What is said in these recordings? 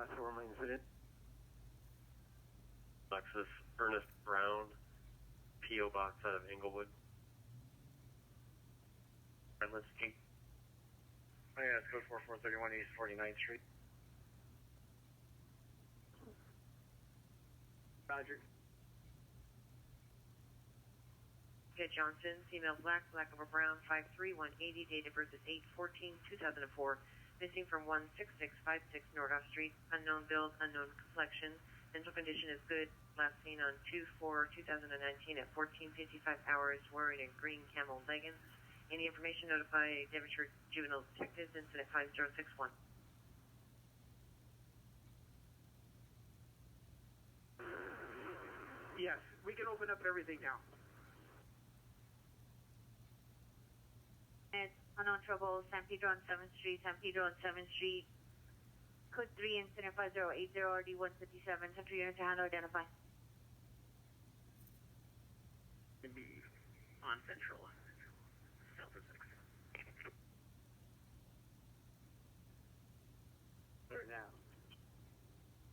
last four remains incident. Alexis Ernest Brown, P.O. Box out of Inglewood. Friendless King. Oh yeah, it's code 4431 East 49th Street. Roger. Ted Johnson, female black, black over brown, 53180, date of birth is 8/14/2004, missing from 16656 Nordoff Street, unknown build, unknown complexion, mental condition is good, last seen on 2/4/2019 at 14:55 hours, wearing a green camel leggings. Any information, notify Devonshire Juvenile Detectives, incident 5061. Yes, we can open up everything now. It's unknown trouble, San Pedro on 7th Street, San Pedro on 7th Street. Code 3, incident 5080, RD 157, Central Unit to handle, identify. Be on Central. South of 6. Right now.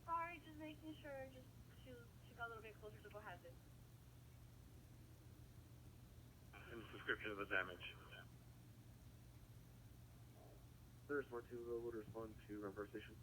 Sorry, just making sure, she got a little bit closer to go ahead. And description of the damage. There's 4-2 would respond to reverse station.